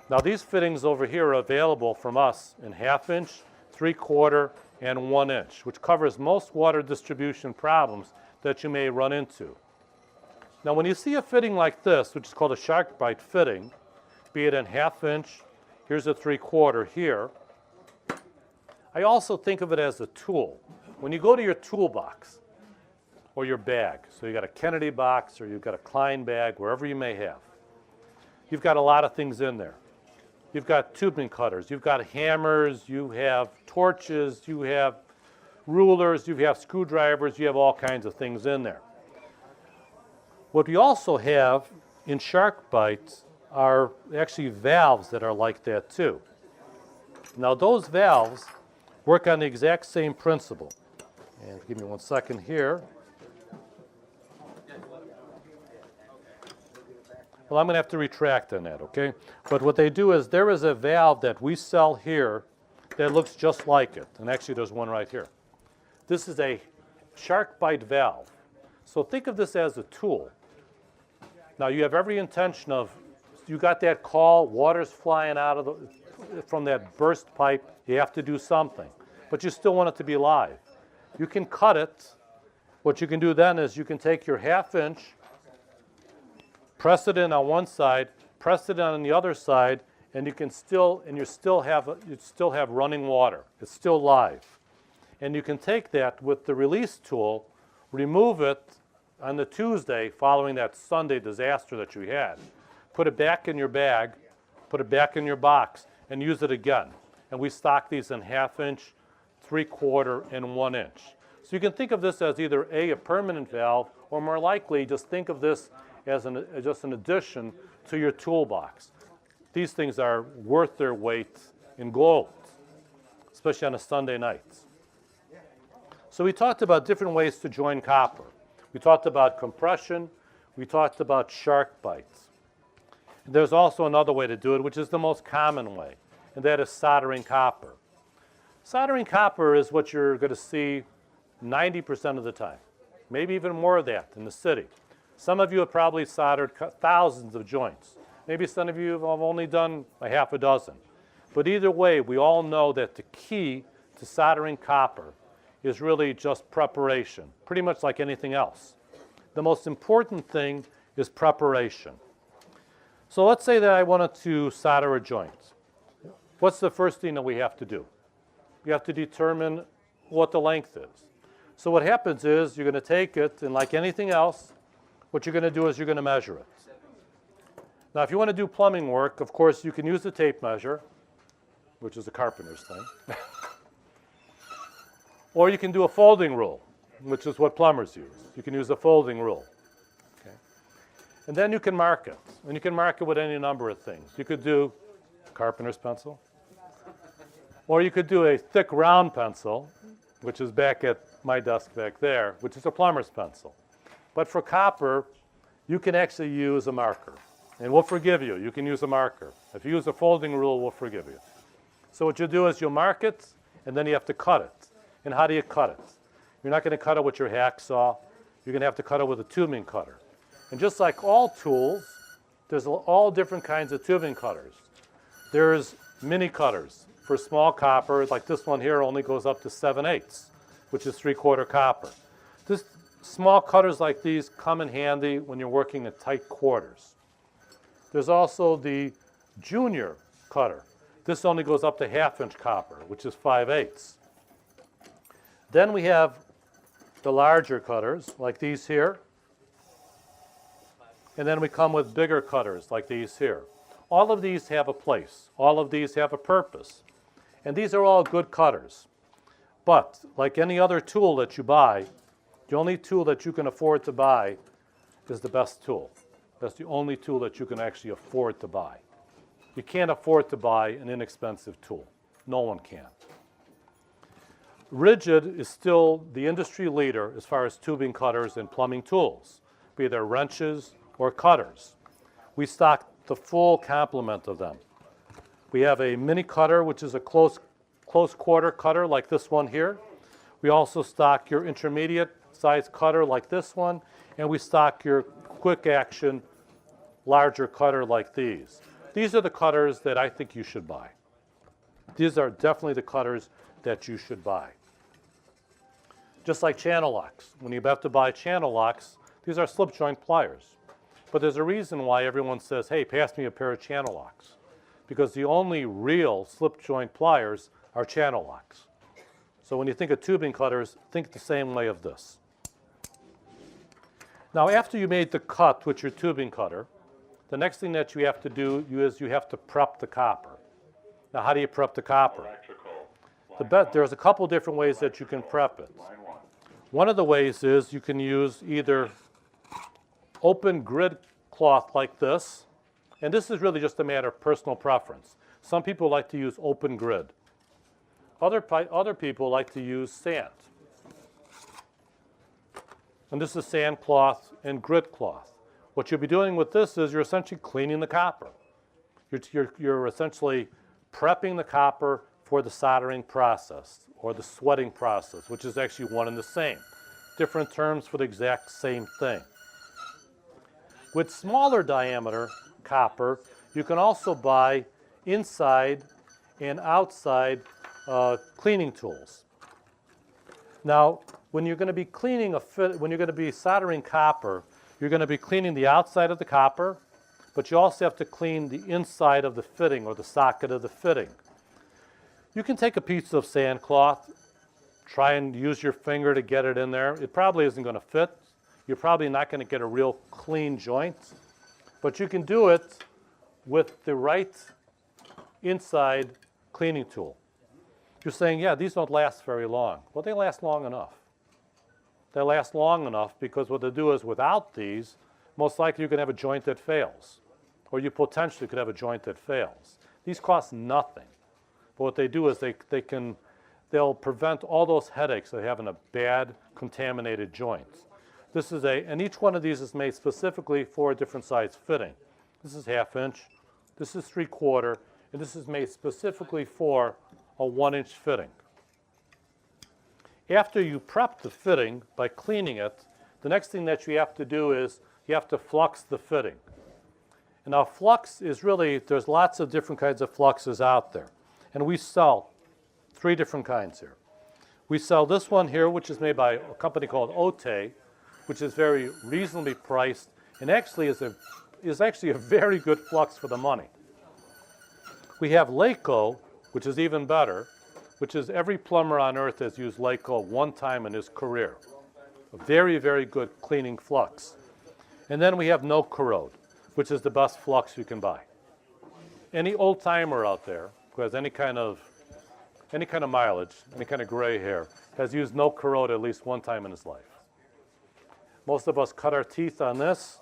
Now these fittings over here are available from us in 1/2 inch, 3/4, and 1 inch, which covers most water distribution problems that you may run into. Now when you see a fitting like this, which is called a shark bite fitting, be it in 1/2 inch, here's a 3/4 here, I also think of it as a tool. When you go to your toolbox or your bag, so you got a Kennedy box or you've got a Klein bag, wherever you may have, you've got a lot of things in there. You've got tubing cutters, you've got hammers, you have torches, you have rulers, you have screwdrivers, you have all kinds of things in there. What we also have in shark bites are actually valves that are like that too. Now those valves work on the exact same principle. And give me 1 second here. Well, I'm going to have to retract on that, okay? But what they do is there is a valve that we sell here that looks just like it. And actually, there's one right here. This is a shark bite valve. So think of this as a tool. Now, you have every intention of, you got that call, water's flying out of from that burst pipe, you have to do something. But you still want it to be live. You can cut it. What you can do then is you can take your 1/2 inch, press it in on one side, press it on the other side, and you still have running water. It's still live. And you can take that with the release tool, remove it on the Tuesday following that Sunday disaster that you had, put it back in your bag, put it back in your box, and use it again. And we stock these in 1/2 inch, 3/4, and 1 inch. So you can think of this as either a permanent valve, or more likely just think of this as just an addition to your toolbox. These things are worth their weight in gold, especially on a Sunday night. So we talked about different ways to join copper. We talked about compression. We talked about shark bites. There's also another way to do it, which is the most common way, and that is soldering copper. Soldering copper is what you're going to see 90% of the time, maybe even more of that in the city. Some of you have probably soldered thousands of joints. Maybe some of you have only done a 1/2 dozen. But either way, we all know that the key to soldering copper is really just preparation, pretty much like anything else. The most important thing is preparation. So let's say that I wanted to solder a joint. What's the first thing that we have to do? You have to determine what the length is. So what happens is you're going to take it, and like anything else, what you're going to do is you're going to measure it. Now, if you want to do plumbing work, of course, you can use the tape measure, which is a carpenter's thing. Or you can do a folding rule, which is what plumbers use. You can use a folding rule. Okay? And then you can mark it. And you can mark it with any number of things. You could do a carpenter's pencil. Or you could do a thick round pencil, which is back at my desk back there, which is a plumber's pencil. But for copper, you can actually use a marker. And we'll forgive you. You can use a marker. If you use a folding rule, we'll forgive you. So what you do is you'll mark it, and then you have to cut it. And how do you cut it? You're not going to cut it with your hacksaw. You're going to have to cut it with a tubing cutter. And just like all tools, there's all different kinds of tubing cutters. There's mini cutters for small copper, like this one here only goes up to 7/8, which is 3/4 copper. Small cutters like these come in handy when you're working in tight quarters. There's also the junior cutter. This only goes up to 1/2 inch copper, which is 5/8. Then we have the larger cutters, like these here. And then we come with bigger cutters, like these here. All of these have a place. All of these have a purpose. And these are all good cutters. But like any other tool that you buy, the only tool that you can afford to buy is the best tool. That's the only tool that you can actually afford to buy. You can't afford to buy an inexpensive tool. No one can. Rigid is still the industry leader as far as tubing cutters and plumbing tools, be they wrenches or cutters. We stock the full complement of them. We have a mini cutter, which is a close quarter cutter like this one here. We also stock your intermediate size cutter like this one, and we stock your quick action larger cutter like these. these are the cutters that I think you should buy. These are definitely the cutters that you should buy. Just like channel locks. When you have to buy channel locks, these are slip joint pliers. But there's a reason why everyone says, hey, pass me a pair of channel locks. Because the only real slip joint pliers are channel locks. So when you think of tubing cutters, think the same way of this. Now after you made the cut with your tubing cutter, the next thing that you have to do is you have to prep the copper. Now how do you prep the copper? There's a couple different ways that you can prep it. One of the ways is you can use either open grid cloth like this, and this is really just a matter of personal preference. Some people like to use open grid. Other people like to use sand. And this is sand cloth and grid cloth. What you'll be doing with this is you're essentially cleaning the copper. You're essentially prepping the copper for the soldering process or the sweating process, which is actually one and the same. Different terms for the exact same thing. With smaller diameter copper, you can also buy inside and outside cleaning tools. Now, when you're going to be when you're going to be soldering copper, you're going to be cleaning the outside of the copper, but you also have to clean the inside of the fitting or the socket of the fitting. You can take a piece of sand cloth, try and use your finger to get it in there. It probably isn't going to fit. You're probably not going to get a real clean joint, but you can do it with the right inside cleaning tool. You're saying, yeah, these don't last very long. Well, they last long enough. They last long enough because what they do is without these, most likely you can have a joint that fails, or you potentially could have a joint that fails. These cost nothing, but what they do is they'll prevent all those headaches of having a bad contaminated joint. And each one of these is made specifically for a different size fitting. This is 1/2 inch, this is 3/4, and this is made specifically for a 1-inch fitting. After you prep the fitting by cleaning it, the next thing that you have to do is you have to flux the fitting. And now flux is really, there's lots of different kinds of fluxes out there. And we sell 3 different kinds here. We sell this one here, which is made by a company called Ote, which is very reasonably priced and actually is actually a very good flux for the money. We have Laco, which is even better, which is every plumber on earth has used Laco one time in his career. A very, very good cleaning flux. And then we have No Corrode, which is the best flux you can buy. Any old timer out there who has any kind of mileage, any kind of gray hair, has used No Corrode at least one time in his life. Most of us cut our teeth on this,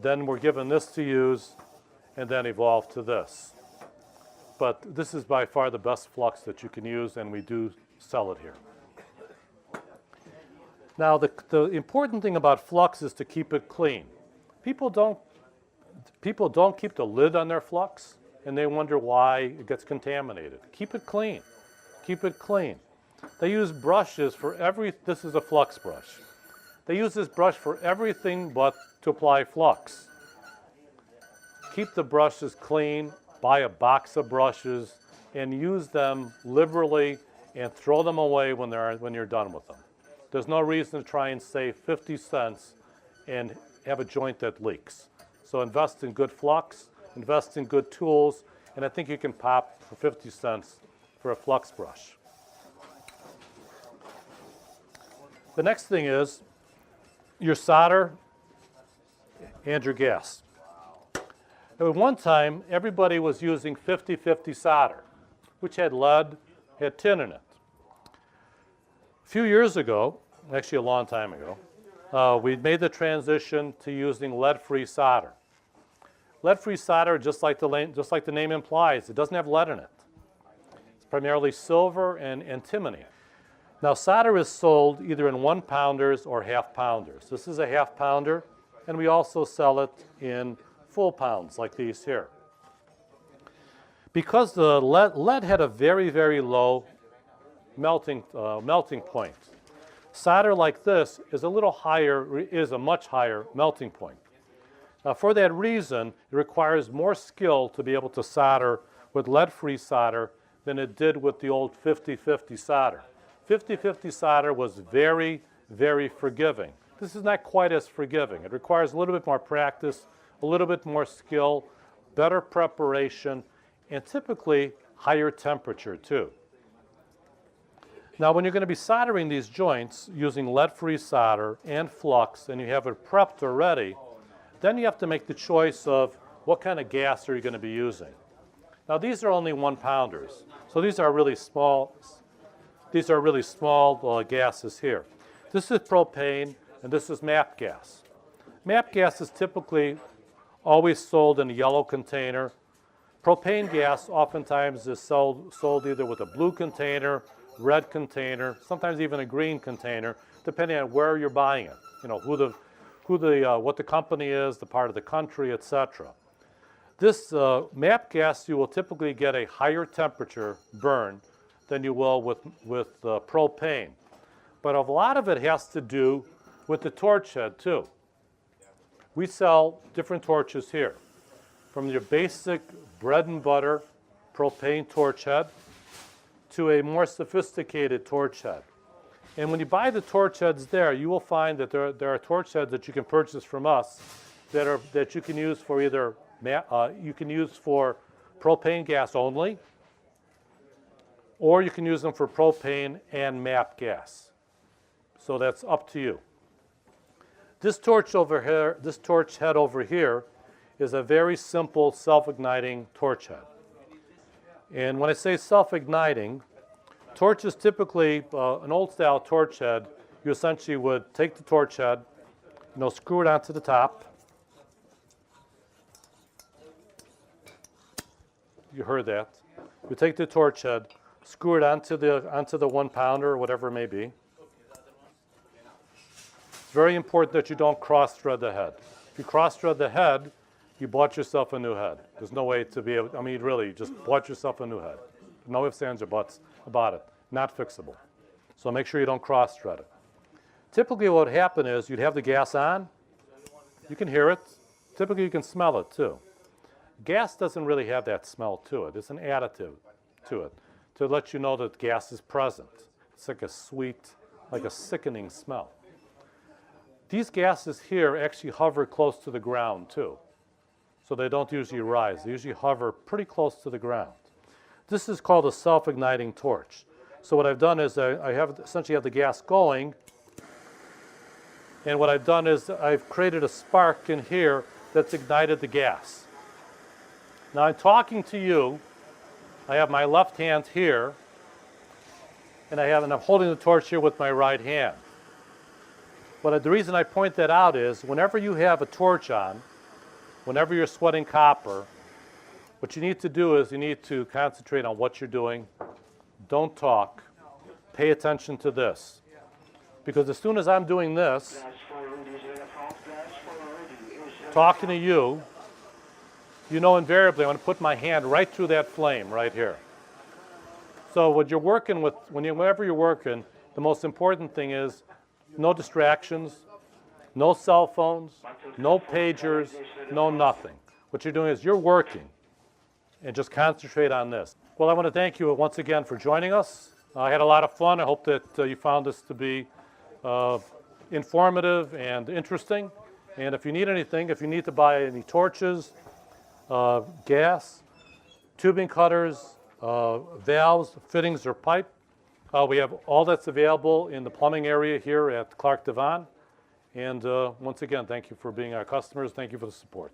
then we're given this to use, and then evolve to this. But this is by far the best flux that you can use, and we do sell it here. Now, the important thing about flux is to keep it clean. People don't keep the lid on their flux, and they wonder why it gets contaminated. Keep it clean. Keep it clean. They use brushes for this is a flux brush. They use this brush for everything but to apply flux. Keep the brushes clean, buy a box of brushes, and use them liberally and throw them away when you're done with them. There's no reason to try and save 50 cents and have a joint that leaks. So invest in good flux, invest in good tools, and I think you can pop for 50 cents for a flux brush. The next thing is your solder and your gas. At one time, everybody was using 50-50 solder, which had lead, had tin in it. A few years ago, actually a long time ago, we made the transition to using lead-free solder. Lead-free solder, just like the name implies, it doesn't have lead in it. It's primarily silver and antimony. Now, solder is sold either in 1-pounders or 1/2-pounders. This is a 1/2-pounder, and we also sell it in full pounds like these here. Because the lead had a very, very low melting point, solder like this is a little higher, is a much higher melting point. Now, for that reason, it requires more skill to be able to solder with lead-free solder than it did with the old 50-50 solder. 50-50 solder was very, very forgiving. This is not quite as forgiving. It requires a little bit more practice, a little bit more skill, better preparation, and typically higher temperature too. Now, when you're going to be soldering these joints using lead-free solder and flux, and you have it prepped already, then you have to make the choice of what kind of gas are you going to be using. Now, these are only 1-pounders, so these are really small. These are really small gases here. This is propane, and this is MAP gas. MAP gas is typically always sold in a yellow container. Propane gas oftentimes is sold either with a blue container, red container, sometimes even a green container, depending on where you're buying it. You know, what the company is, the part of the country, etc. This MAP gas, you will typically get a higher temperature burn than you will with propane. But a lot of it has to do with the torch head too. We sell different torches here, from your basic bread and butter propane torch head to a more sophisticated torch head. And when you buy the torch heads there, you will find that there are torch heads that you can purchase from us that you can use for either you can use for propane gas only, or you can use them for propane and MAP gas. So that's up to you. This torch over here, this torch head over here, is a very simple self-igniting torch head. And when I say self-igniting, torches typically, an old-style torch head, you essentially would take the torch head, screw it onto the top. You heard that. You take the torch head, screw it onto the 1-pounder or whatever it may be. It's very important that you don't cross-thread the head. If you cross-thread the head, you bought yourself a new head. There's no way to be able, really, you just bought yourself a new head. No ifs, ands, or buts about it. Not fixable. So make sure you don't cross-thread it. Typically what would happen is you'd have the gas on. You can hear it. Typically you can smell it too. Gas doesn't really have that smell to it. It's an additive to it to let you know that gas is present. It's like a sweet, like a sickening smell. These gases here actually hover close to the ground too. So they don't usually rise. They usually hover pretty close to the ground. This is called a self-igniting torch. So what I've done is I essentially have the gas going, and what I've done is I've created a spark in here that's ignited the gas. Now I'm talking to you. I have my left hand here, and I'm holding the torch here with my right hand. But the reason I point that out is whenever you have a torch on, whenever you're sweating copper, what you need to do is you need to concentrate on what you're doing. Don't talk. Pay attention to this. Because as soon as I'm doing this, talking to you, invariably I'm going to put my hand right through that flame right here. So what you're working with, whenever you're working, the most important thing is no distractions, no cell phones, no pagers, no nothing. What you're doing is you're working, and just concentrate on this. Well, I want to thank you once again for joining us. I had a lot of fun. I hope that you found this to be informative and interesting. And if you need anything, if you need to buy any torches, gas, tubing cutters, valves, fittings, or pipe, we have all that's available in the plumbing area here at Clark Devon. And once again, thank you for being our customers. Thank you for the support.